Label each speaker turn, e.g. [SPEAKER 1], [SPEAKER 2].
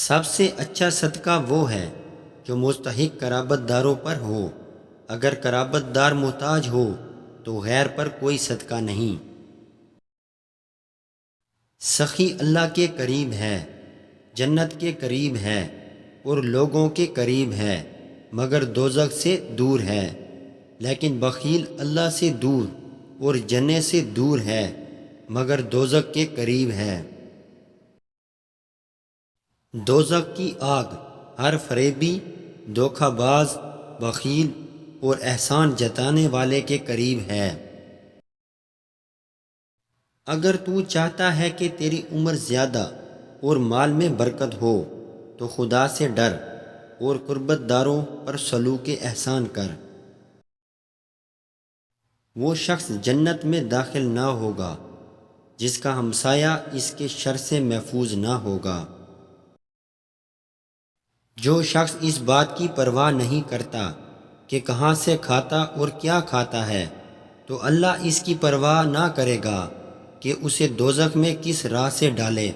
[SPEAKER 1] سب سے اچھا صدقہ وہ ہے جو مستحق قرابت داروں پر ہو۔ اگر قرابت دار محتاج ہو تو غیر پر کوئی صدقہ نہیں۔ سخی اللہ کے قریب ہے، جنت کے قریب ہے اور لوگوں کے قریب ہے، مگر دوزخ سے دور ہے۔ لیکن بخیل اللہ سے دور اور جنت سے دور ہے، مگر دوزخ کے قریب ہے۔ دوزخ کی آگ ہر فریبی، دھوکہ باز، بخیل اور احسان جتانے والے کے قریب ہے۔ اگر تو چاہتا ہے کہ تیری عمر زیادہ اور مال میں برکت ہو تو خدا سے ڈر اور قربت داروں پر سلوک احسان کر۔ وہ شخص جنت میں داخل نہ ہوگا جس کا ہمسایہ اس کے شر سے محفوظ نہ ہوگا۔ جو شخص اس بات کی پرواہ نہیں کرتا کہ کہاں سے کھاتا اور کیا کھاتا ہے، تو اللہ اس کی پرواہ نہ کرے گا کہ اسے دوزخ میں کس راہ سے ڈالے۔